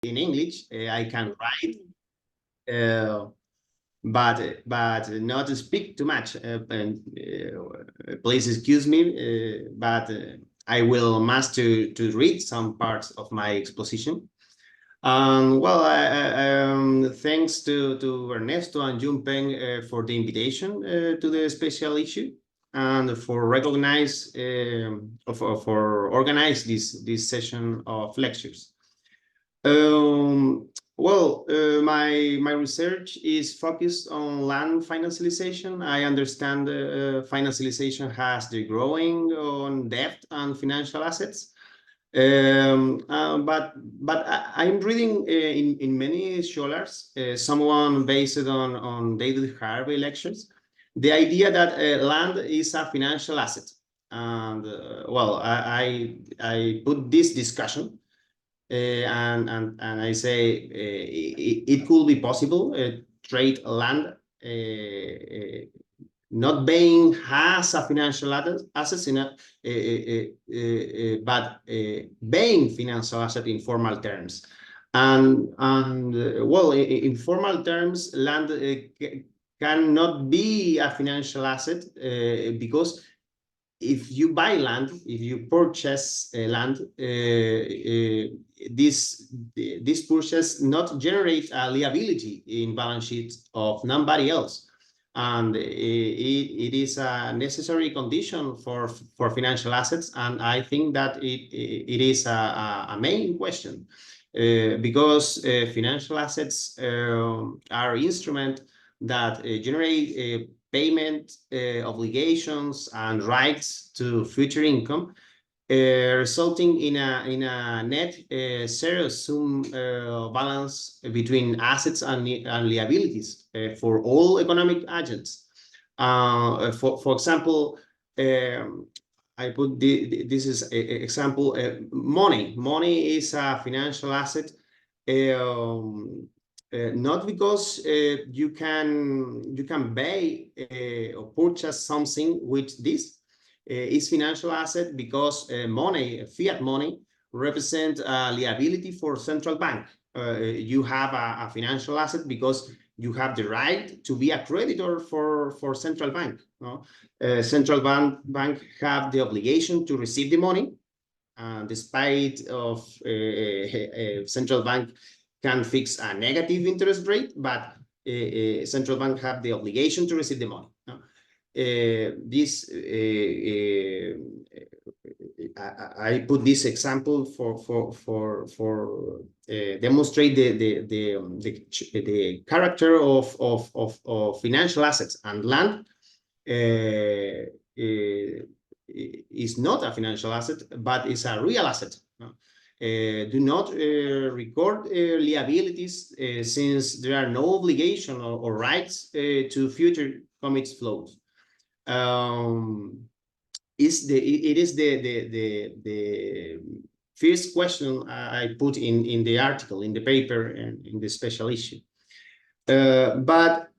in English. I can write, but not to speak too much. Please excuse me, but I will must to read some parts of my exposition. Well, thanks to Ernesto and Junpeng for the invitation to the special issue and for organize this session of lectures. Well, my research is focused on land financialization. I understand financialization has the growing on debt and financial assets. But I'm reading in many scholars, someone based on David Harvey lectures, the idea that land is a financial asset. And well, I put this discussion and I say it could be possible trade land not being has a financial asset in but being financial asset in formal terms, and well, in formal terms, land cannot be a financial asset because if you buy land, if you purchase land, this purchase not generate a liability in balance sheet of nobody else. And it is a necessary condition for financial assets, and I think that it is a main question because financial assets are instruments that generate payment obligations and rights to future income, resulting in a net zero-sum balance between assets and liabilities for all economic agents. For example, I put this is an example. Money is a financial asset. Not because you can buy or purchase something with this is financial asset, because money, fiat money, represent a liability for central bank. You have a financial asset because you have the right to be a creditor for central bank. No? Central bank have the obligation to receive the money, despite of central bank can fix a negative interest rate, but central bank have the obligation to receive the money. No? I put this example for demonstrate the character of financial assets, and land is not a financial asset, but is a real asset. No? Do not record liabilities since there are no obligation or rights to future commits flows. It is the first question I put in the article, in the paper, and in the special issue. But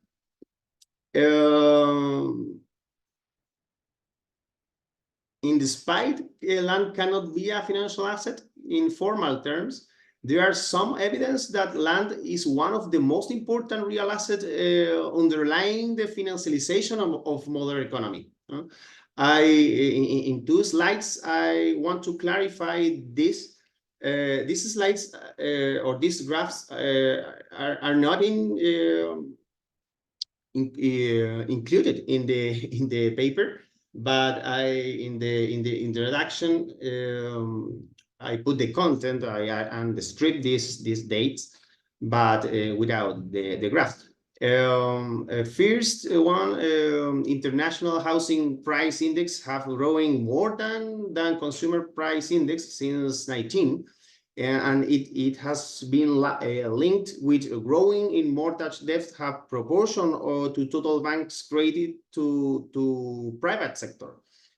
in despite land cannot be a financial asset in formal terms, there are some evidence that land is one of the most important real assets underlying the financialization of modern economy. In 2 slides, I want to clarify this. These slides or these graphs are not included in the paper, but in the introduction I put the content and strip these dates, but without the graph. First one, international housing price index have growing more than consumer price index since 19, and it has been linked with growing in mortgage debt have proportion to total banks credit to private sector.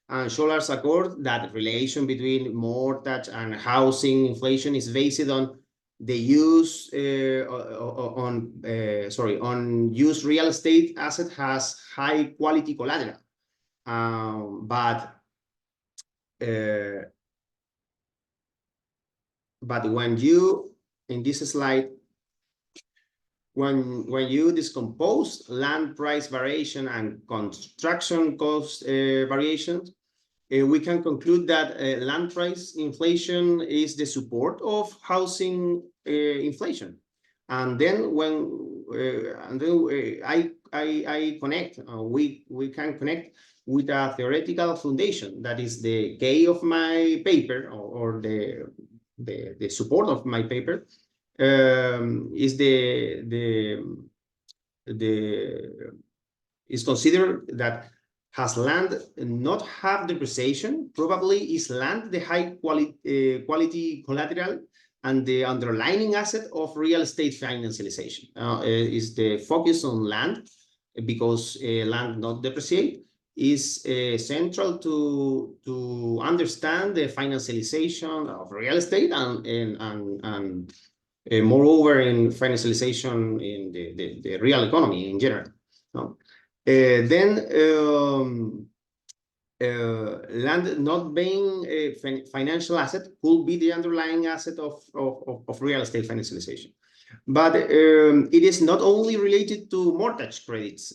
And scholars accord that relation between mortgage and housing inflation is based on the use on used real estate asset has high quality collateral, but when you in this slide, when you decompose land price variation and construction cost variations, we can conclude that land price inflation is the support of housing inflation. And then I connect, we can connect with a theoretical foundation that is the K of my paper, or the support of my paper, is is considered that has land not have depreciation, probably is land the high quality collateral and the underlying asset of real estate financialization. Is the focus on land, because land not depreciate is central to understand the financialization of real estate and moreover in financialization in the real economy in general. No? Then land not being a financial asset could be the underlying asset of real estate financialization. But it is not only related to mortgage credits.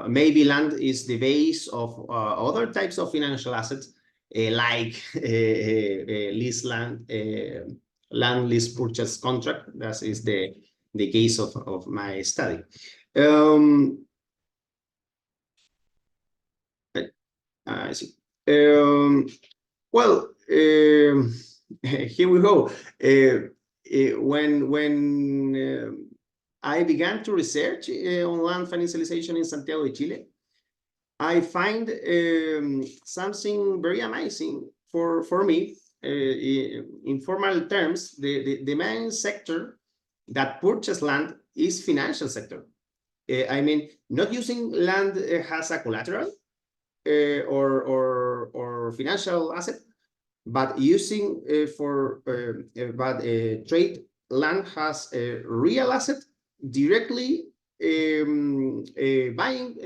Maybe land is the base of other types of financial assets, like lease land, land lease purchase contract. That is the case of my study. I see. Well, here we go. When I began to research on land financialization in Santiago de Chile, I find something very amazing for me. In formal terms, the main sector that purchase land is financial sector. I mean, not using land as a collateral or financial asset, but using trade land has a real asset, directly buying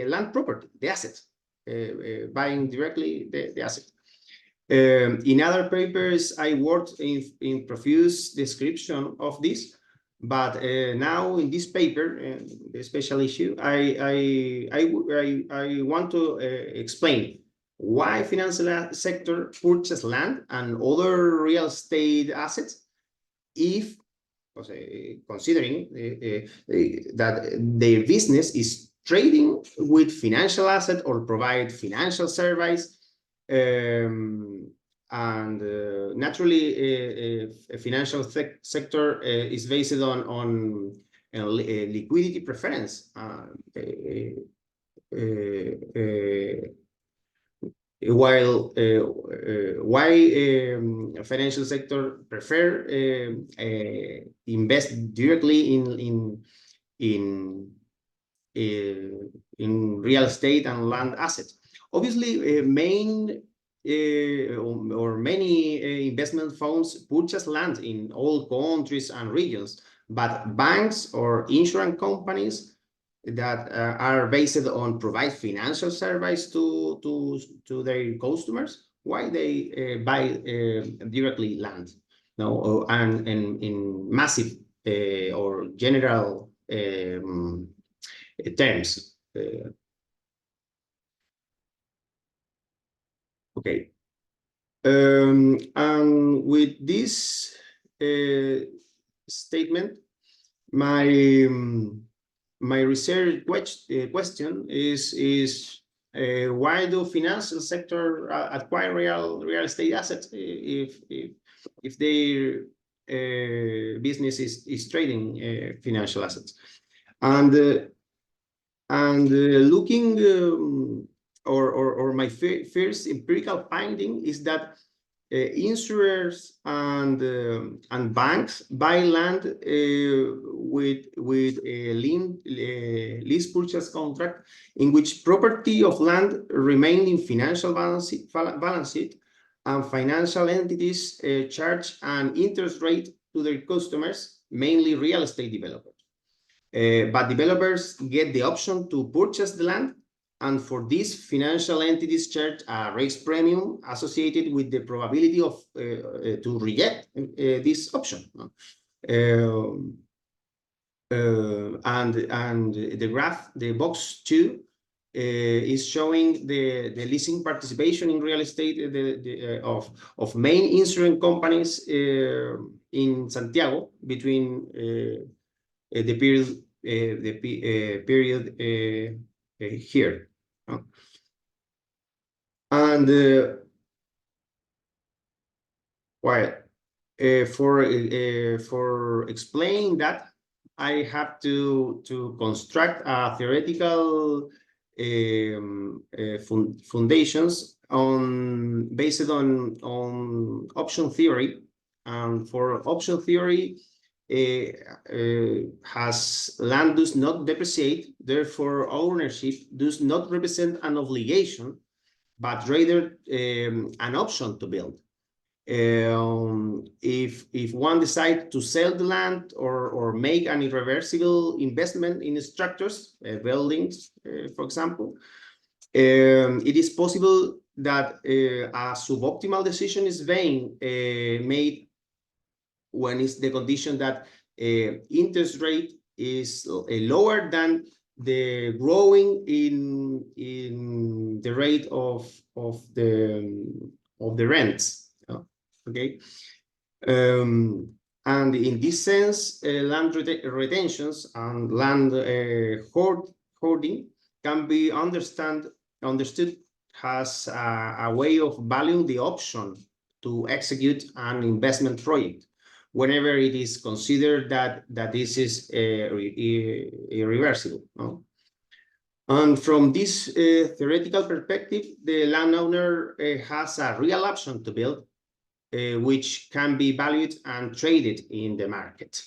land property, the asset, buying directly the asset. In other papers, I worked in profuse description of this, but now in this paper, the special issue, I want to explain why financial sector purchase land and other real estate assets, if considering that their business is trading with financial asset or provide financial service. Naturally, a financial sector is based on liquidity preference. While why financial sector prefer invest directly in real estate and land assets. Obviously, many investment funds purchase land in all countries and regions, but banks or insurance companies that are based on provide financial service to their customers, why they buy directly land, no, and in massive or general terms. Okay, and with this statement, my research question is why do financial sector acquire real estate assets if their business is trading financial assets? And looking or my first empirical finding is that insurers and banks buy land with a lease purchase contract in which property of land remain in financial balance sheet, and financial entities charge an interest rate to their customers, mainly real estate developers. But developers get the option to purchase the land And for this, financial entities charge a risk premium associated with the probability of to reject this option. And the graph, the box 2, is showing the leasing participation in real estate of main insurance companies in Santiago between the period here. And well, for explaining that, I have to construct a theoretical foundations based on option theory. And for option theory, has land does not depreciate, therefore ownership does not represent an obligation, but rather an option to build. If one decides to sell the land or make an irreversible investment in structures, buildings, for example, it is possible that a suboptimal decision is being made when it's the condition that interest rate is lower than the growing in the rate of the rents. Okay, and in this sense, land retentions and land hoarding can be understood as a way of valuing the option to execute an investment project whenever it is considered that this is irreversible. No? And from this theoretical perspective, the landowner has a real option to build, which can be valued and traded in the market.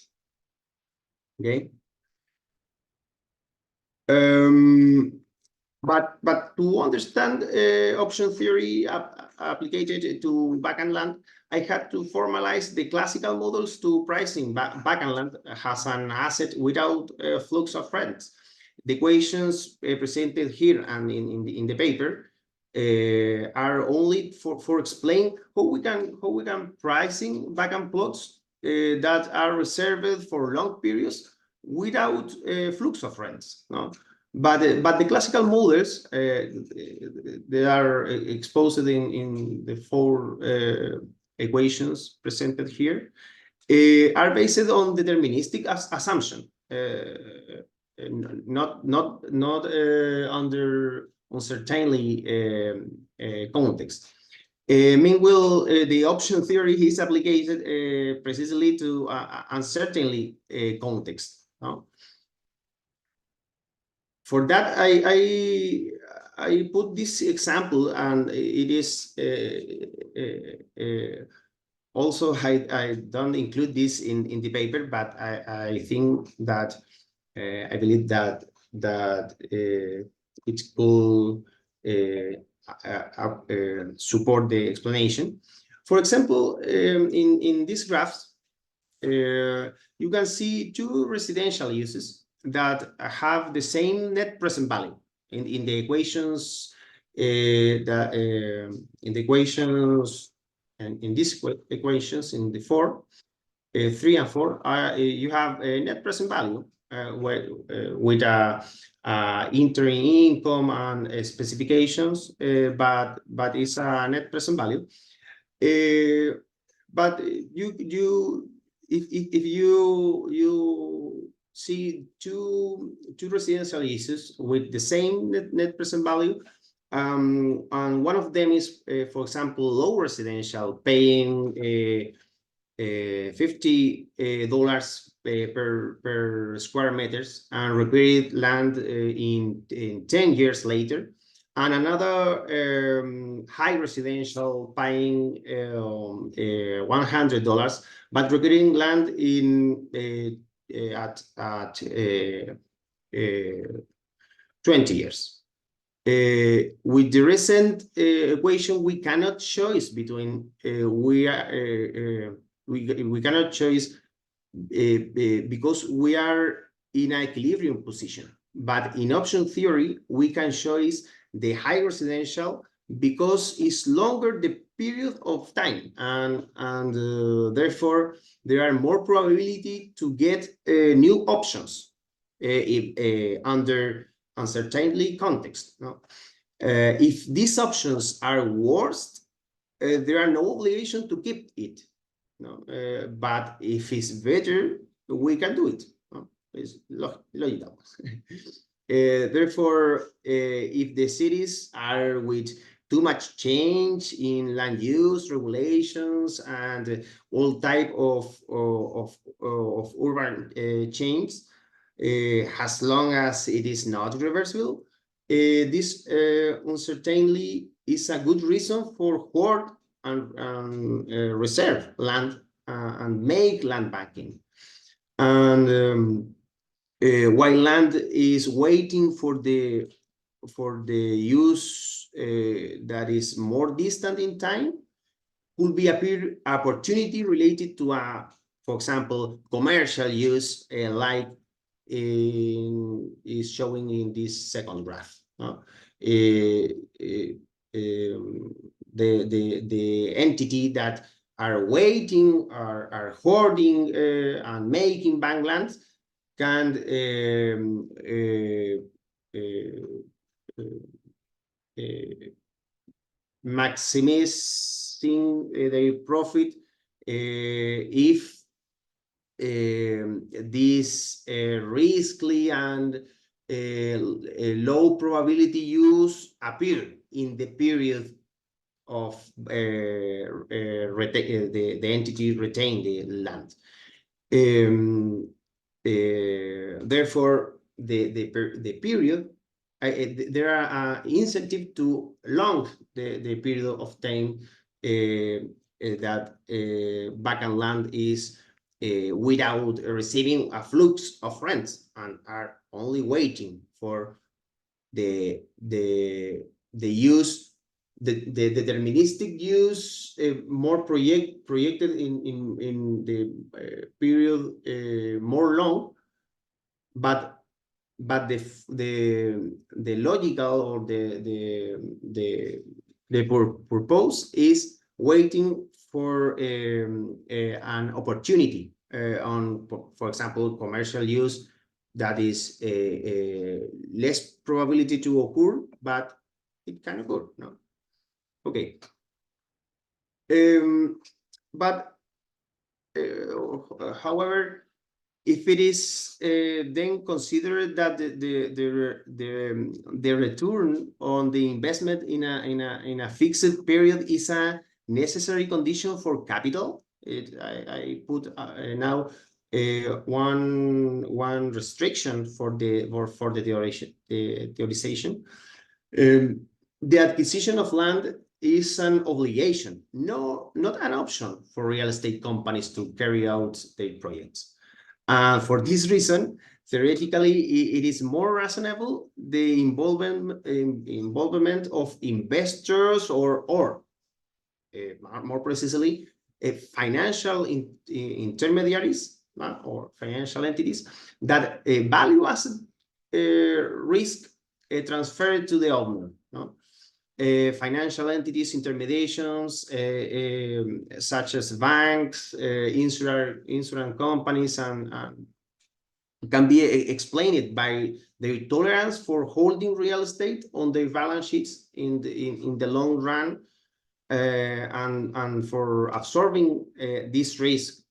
Okay. But to understand option theory applied to vacant land, I had to formalize the classical models to pricing vacant land as an asset without flux of rents. The equations presented here and in the paper are only for explain how we can pricing vacant plots that are reserved for long periods without flux of rents. No? But the classical models they are exposed in the 4 equations presented here are based on deterministic assumption, not under uncertainty context. Meanwhile, the option theory is applied precisely to uncertainty context. No? For that, I put this example, and it is also I don't include this in the paper, but I think that I believe that it could support the explanation. For example, in these graphs, you can see 2 residential uses that have the same net present value in the equations. In the equations and in these equations in the 4, 3 and 4, you have a net present value with entering income and specifications, but it's a net present value. But if you see two residential uses with the same net present value, and one of them is, for example, low residential, paying $50 per square meters and required land in 10 years later, and another high residential paying $100 but requiring land in at 20 years. With the recent equation, we cannot choose between we cannot choose because we are in an equilibrium position. But in option theory, we can choose the high residential because it's longer the period of time, and therefore there are more probability to get new options under uncertainty context. No? If these options are worse, there are no obligation to keep it. No? But if it's better, we can do it. No? It's logical. Therefore, if the cities are with too much change in land use regulations and all type of urban change, as long as it is not reversible, this uncertainty is a good reason for hoard and reserve land and make land banking. And while land is waiting for the use that is more distant in time, could be a opportunity related to for example, commercial use, like is showing in this second graph. The entity that are waiting, are hoarding and making bank lands can maximizing their profit if this risky and low probability use appear in the period of the entity retain the land. Therefore, the period, there are incentive to long the period of time that vacant land is without receiving a flux of rents, and are only waiting for the use, the deterministic use, more projected in the period more long, but the logical or the purpose is waiting for an opportunity on, for example, commercial use that is less probability to occur, but it can occur. No, okay. But however, if it is then considered that the return on the investment in a fixed period is a necessary condition for capital, I put now one restriction for the theorization. The acquisition of land is an obligation, not an option for real estate companies to carry out their projects. For this reason, theoretically, it is more reasonable the involvement of investors or more precisely, financial intermediaries or financial entities that value asset risk transferred to the owner. No? Financial entities, intermediations, such as banks, insurance companies, and can be explained by their tolerance for holding real estate on their balance sheets in the long run, and for absorbing this risk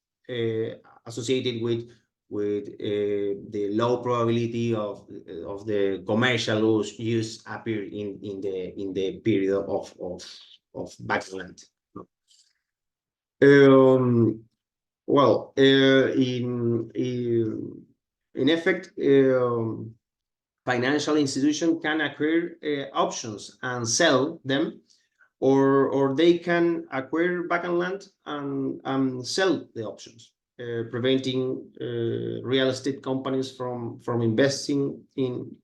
associated with the low probability of the commercial use appear in the period of backland. Well, in effect, financial institution can acquire options and sell them, or they can acquire vacant land and sell the options, preventing real estate companies from investing in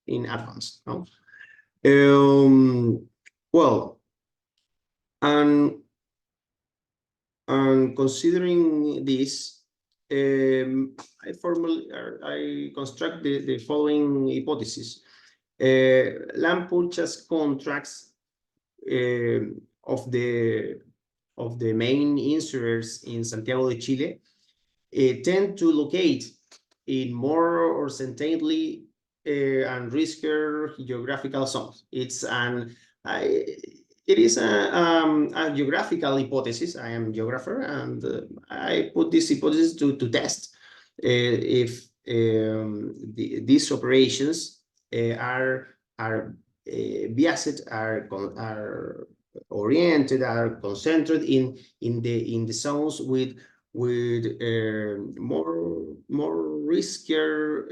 advance. No? Well, and considering this, I construct the following hypothesis. Land purchase contracts of the main insurers in Santiago de Chile tend to locate in more or certainly and riskier geographical zones. It is a geographical hypothesis. I am a geographer, and I put this hypothesis to test if these operations are biased, are oriented, are concentrated in the zones with more riskier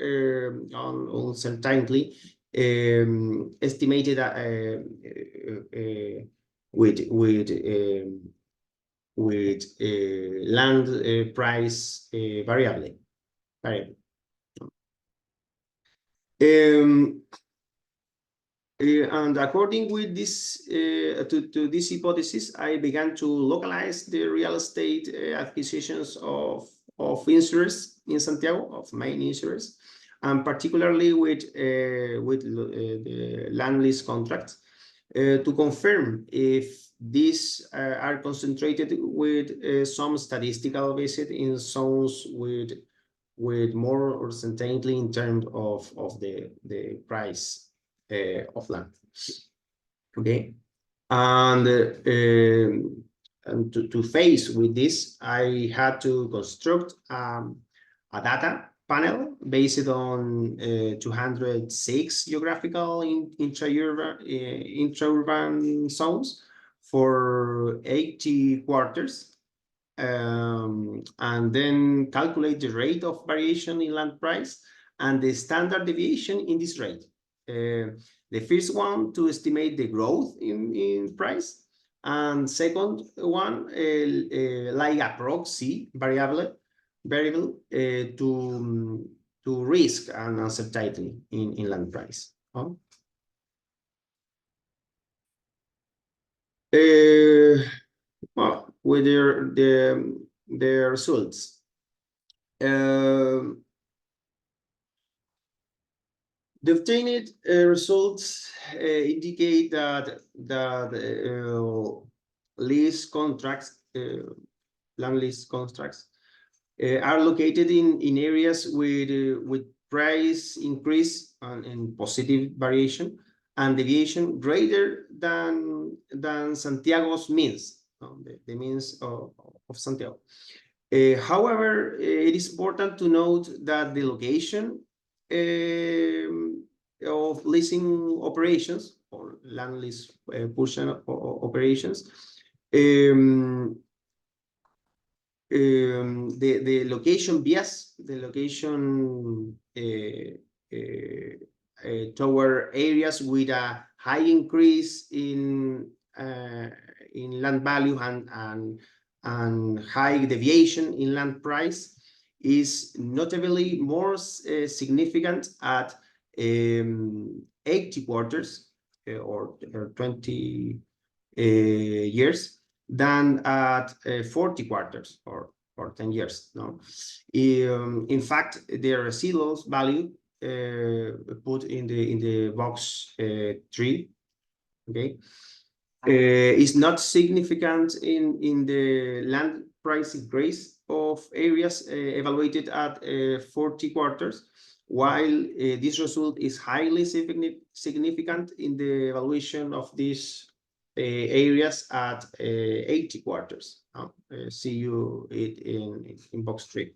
uncertainty estimated with land price variable. And according with this to this hypothesis, I began to localize the real estate acquisitions of insurers in Santiago, of main insurers, and particularly with the land lease contracts to confirm if these are concentrated with some statistical basis in zones with more or certainly in terms of the price of land. Okay, and to face with this, I had to construct a data panel based on 206 geographical intra-urban zones for 80 quarters, and then calculate the rate of variation in land price and the standard deviation in this rate. The first one to estimate the growth in price, and second one like a proxy variable to risk and uncertainty in land price. Well, with the results. The obtained results indicate that lease contracts, land lease contracts, are located in areas with price increase and positive variation and deviation greater than Santiago's means, the means of Santiago. However, it is important to note that the location of leasing operations or land lease portion operations, the location bias, the location toward areas with a high increase in land value and high deviation in land price is notably more significant at 80 quarters or 20 years than at 40 quarters or 10 years. No, in fact, the residual value put in the box 3, okay, is not significant in the land price increase of areas evaluated at 40 quarters, while this result is highly significant in the evaluation of these areas at 80 quarters. See you in box 3.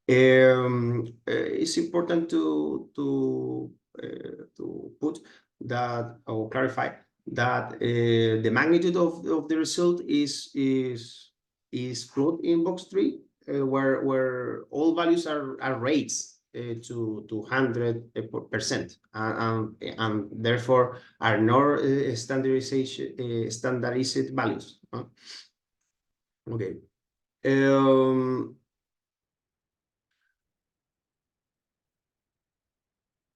It's important to put that or clarify that the magnitude of the result is put in box 3, where all values are rates to 100%, and therefore are not standardized values. Okay.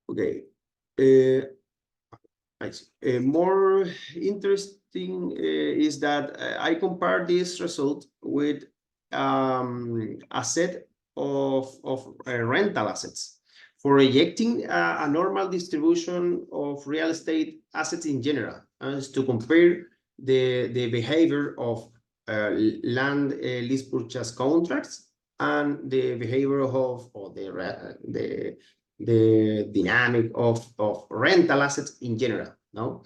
Okay. I see. More interesting is that I compare this result with a set of rental assets, for rejecting a normal distribution of real estate assets in general, as to compare the behavior of land lease purchase contracts and the behavior of, or the dynamic of rental assets in general. No,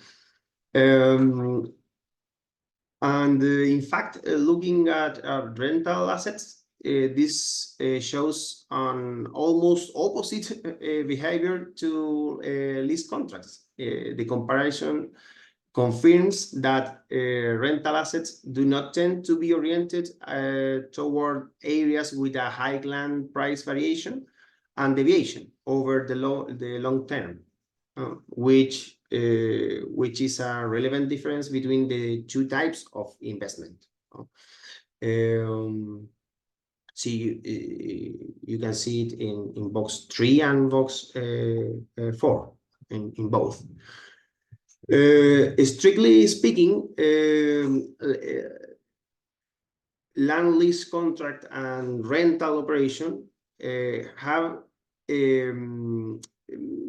and in fact, looking at rental assets, this shows an almost opposite behavior to lease contracts. The comparison confirms that rental assets do not tend to be oriented toward areas with a high land price variation and deviation over the long term, which is a relevant difference between the two types of investment. So you can see it in box 3 and box 4 in both. Strictly speaking, land lease contract and rental operation have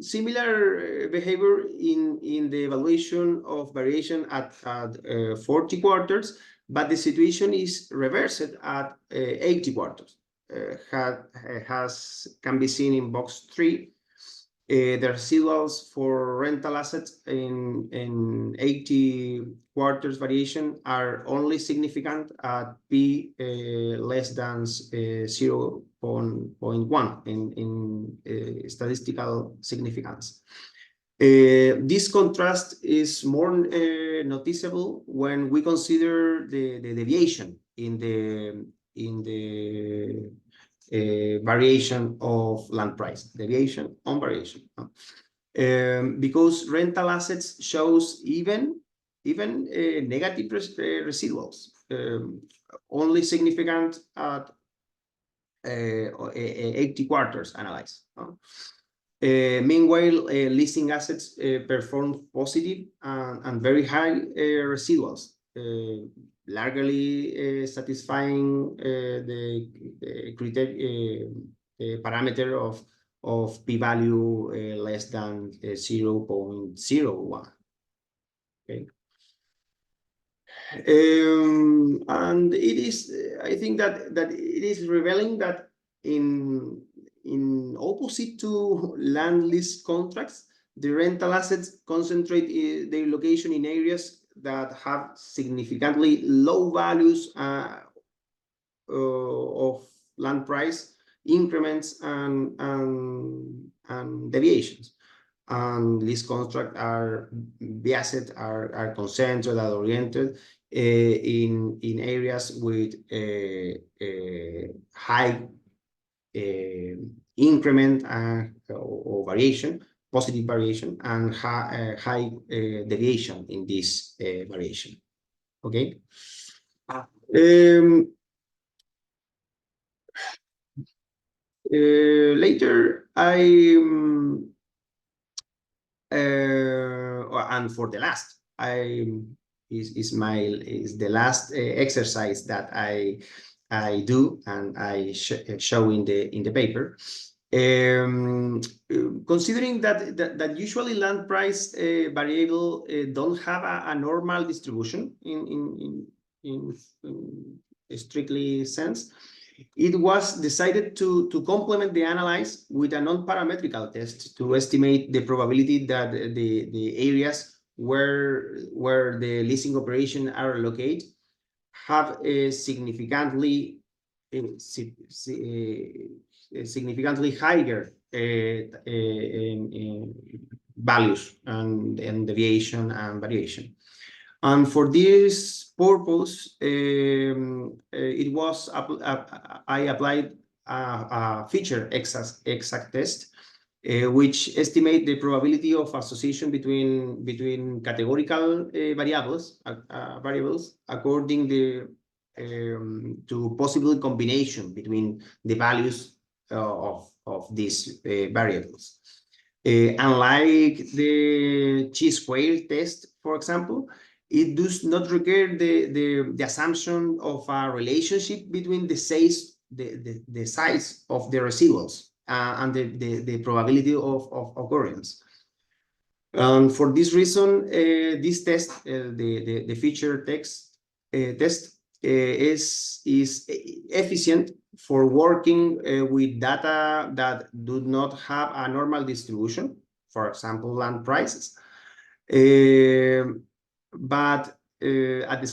similar behavior in the evaluation of variation at 40 quarters, but the situation is reversed at 80 quarters. Can be seen in box 3. The residuals for rental assets in 80 quarters variation are only significant at P less than 0.1 in statistical significance. This contrast is more noticeable when we consider the deviation in the variation of land price, deviation on variation, because rental assets shows even negative residuals, only significant at 80 quarters analyzed. Meanwhile, leasing assets perform positive and very high residuals, largely satisfying the parameter of p-value less than 0.01. Okay. And it is, I think that it is revealing that in opposite to land lease contracts, the rental assets concentrate their location in areas that have significantly low values of land price increments and deviations. And lease contracts are concentrated and oriented in areas with high increment or variation, positive variation, and high deviation in this variation. Okay. Later, and for the last, is the last exercise that I do and I show in the paper. Considering that usually land price variable don't have a normal distribution in strictly sense, it was decided to complement the analysis with a non-parametrical test to estimate the probability that the areas where the leasing operation are located have a significantly higher values and deviation and variation. And for this purpose, I applied a feature exact test, which estimate the probability of association between categorical variables according to possible combination between the values of these variables. Unlike the chi-square test, for example, it does not require the assumption of a relationship between the size the size of the residuals and the probability of occurrence. And for this reason, this test, the feature test, is efficient for working with data that do not have a normal distribution, for example, land prices. But at the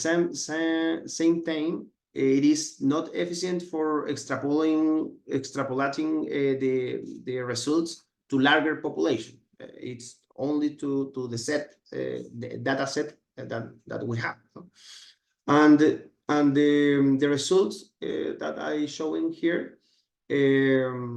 same time, it is not efficient for extrapolating the results to larger population. It's only to the set, the data set that we have. And the results that I showing here is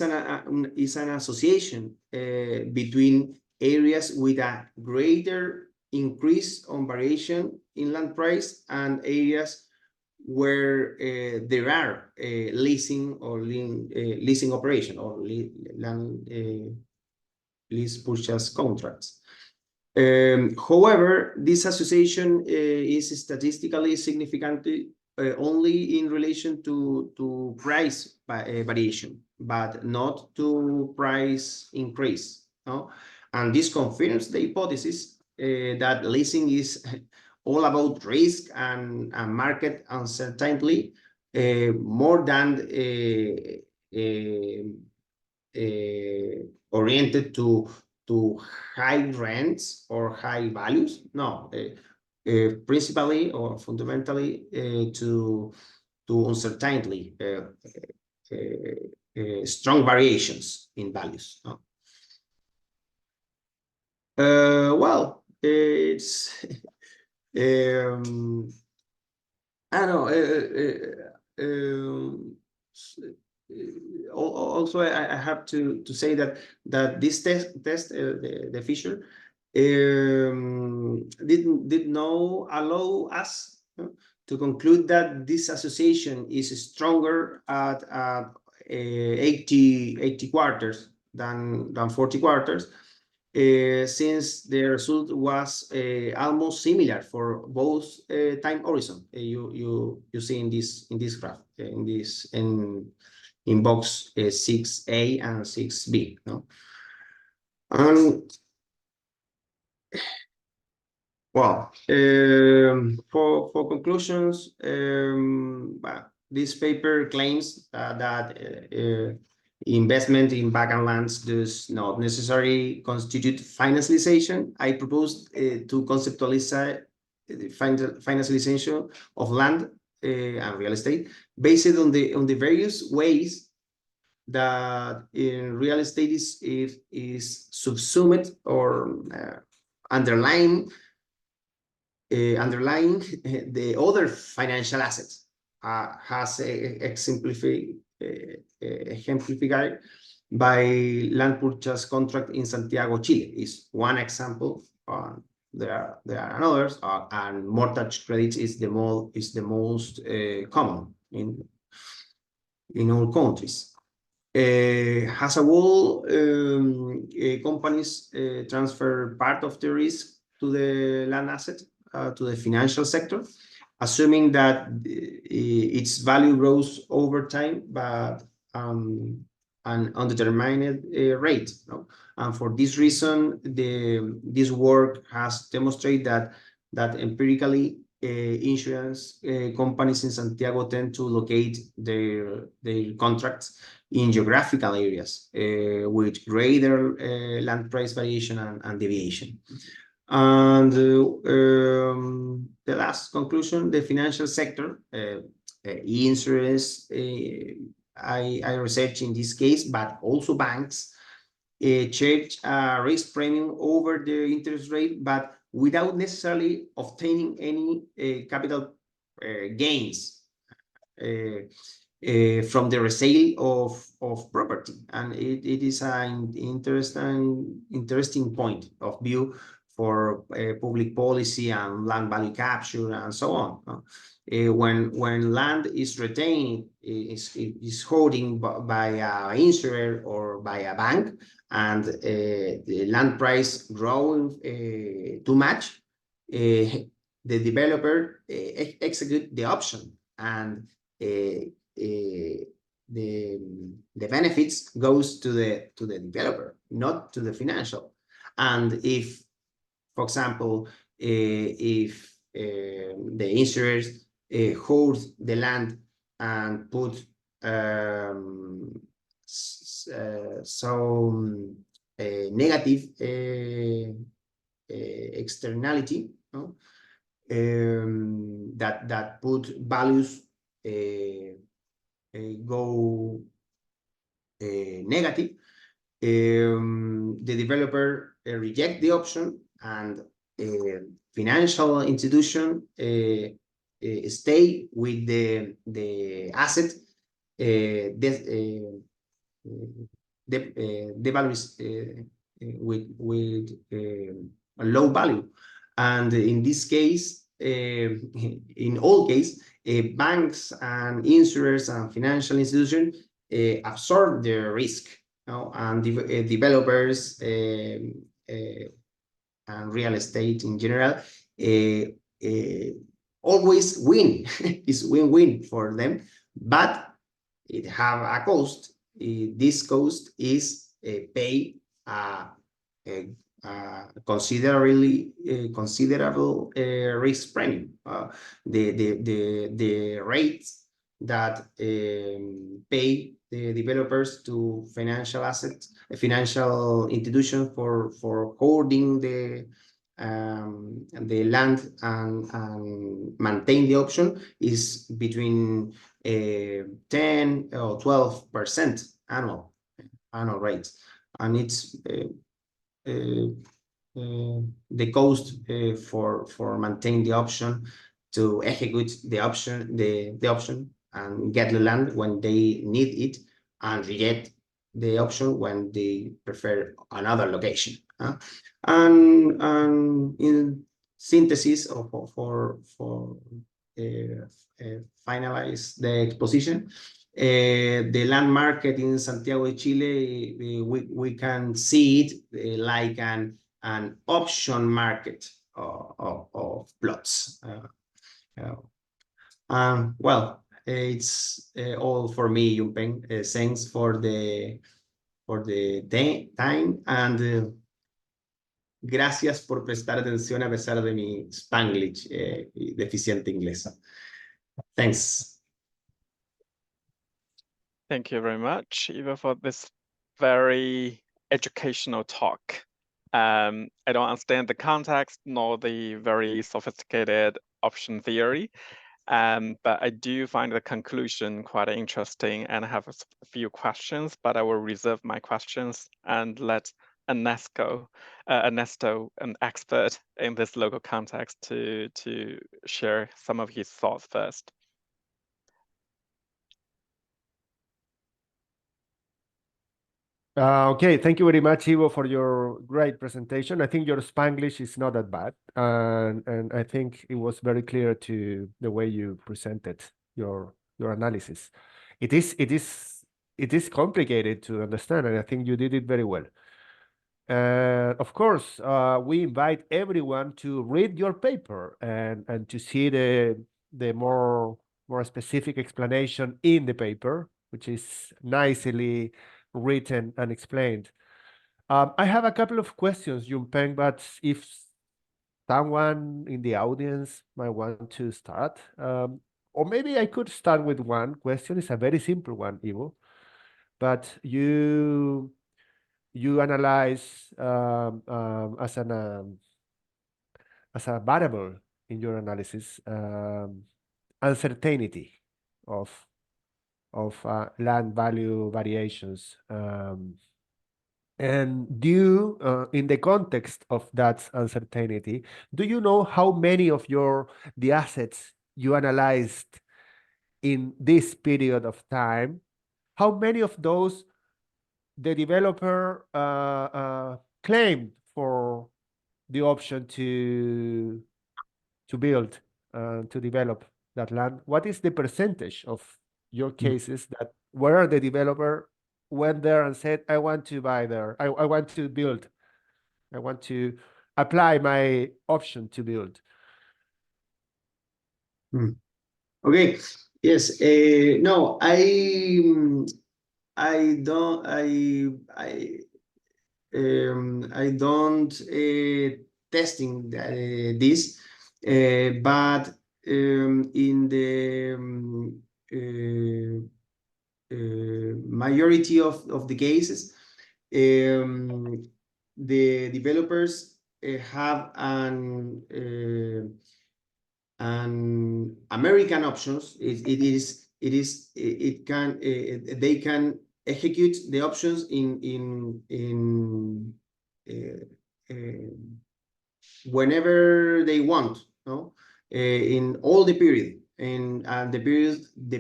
an association between areas with a greater increase on variation in land price and areas where there are leasing or leasing operation or land lease purchase contracts. However, this association is statistically significant only in relation to price variation, but not to price increase. No? And this confirms the hypothesis that leasing is all about risk and market uncertainty more than oriented to high rents or high values. No, principally or fundamentally to uncertainty, strong variations in values. No? Well, it's I don't know. Also, I have to say that this test the feature did not allow us to conclude that this association is stronger at 80 quarters than 40 quarters, since the result was almost similar for both time horizon. You see in this graph, in box 6A and 6B. No? And well, for conclusions, this paper claims that investment in vacant lands does not necessarily constitute financialization. I propose to conceptualize financialization of land and real estate based on the various ways that in real estate is subsumed or underlying the other financial assets, has exemplified by land purchase contract in Santiago, Chile is one example. There are others, and mortgage credits is the most common in all countries. As a whole, companies transfer part of the risk to the land asset, to the financial sector, assuming that its value grows over time, but an undetermined rate. No? And for this reason, this work has demonstrated that empirically, insurance companies in Santiago tend to locate their contracts in geographical areas with greater land price variation and deviation. And the last conclusion, the financial sector, insurance, I research in this case, but also banks charge a risk premium over the interest rate, but without necessarily obtaining any capital gains from the resale of property. And it is an interesting point of view for public policy and land value capture and so on. When land is retained, is holding by an insurer or by a bank, and the land price growing too much, the developer execute the option, and the benefits goes to the developer, not to the financial. And if, for example, if the insurers hold the land and put some negative externality, no? That put values go negative, the developer reject the option, and financial institution stay with the asset. The value is with a low value, and in this case, in all cases, banks and insurers and financial institutions absorb the risk, you know, and developers and real estate in general always win. It's win-win for them, but it have a cost. This cost is pay a considerable risk premium. The rates that pay the developers to financial assets, financial institutions for holding the land and maintain the option is between 10 or 12% annual rates, and it's the cost for maintain the option, to execute the option, the option, and get the land when they need it, and reject the option when they prefer another location. And in synthesis, for finalize the exposition, the land market in Santiago de Chile, we can see it like an option market of plots. Well, it's all for me, Yunpeng. Thanks for the time, and gracias por prestar atención a pesar de mi Spanglish y deficiente inglés. Thanks. Thank you very much, Ivo, for this very educational talk. I don't understand the context nor the very sophisticated option theory, but I do find the conclusion quite interesting, and I have a few questions, but I will reserve my questions and let Ernesto, an expert in this local context, to share some of his thoughts first. Okay, thank you very much, Ivo, for your great presentation. I think your Spanglish is not that bad, and I think it was very clear to the way you presented your analysis. It is complicated to understand, and I think you did it very well. Of course, we invite everyone to read your paper and to see the more specific explanation in the paper, which is nicely written and explained. I have a couple of questions, Yunpeng, but if someone in the audience might want to start, or maybe I could start with one question. It's a very simple one, Ivo, but you analyze as a variable in your analysis uncertainty of land value variations, and in the context of that uncertainty, do you know how many of the assets you analyzed in this period of time, how many of those the developer claimed for the option to build, to develop that land? What is the percentage of your cases that where the developer went there and said, I want to buy there, I want to build, I want to apply my option to build? Okay. Yes. No, I don't. I don't testing this, but in the majority of the cases, the developers have an American options. It can they can execute the options in whenever they want, no, in all the period, and the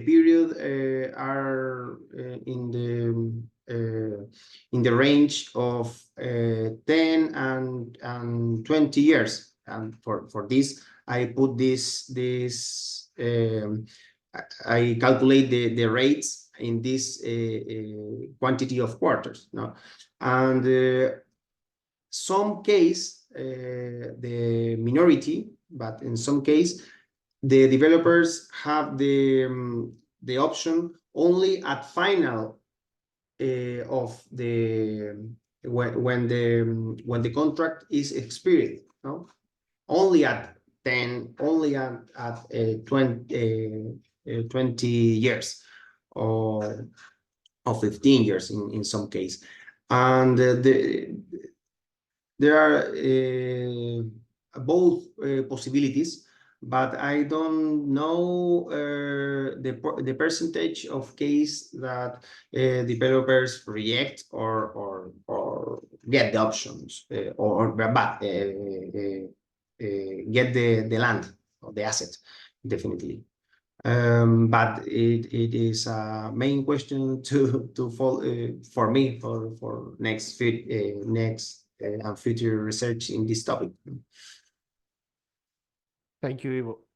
period are in the range of 10 and 20 years, and for this I put this I calculate the rates in this quantity of quarters, no, and some case the minority, but in some case the developers have the option only at final of the when the contract is expired, no, only at 10, only at 20 years or 15 years in some case, and there are both possibilities, but I don't know the percentage of case that developers reject or get the options or get the land or the asset, definitely. But it is a main question to follow for me for next and future research in this topic. Thank you, Ivo.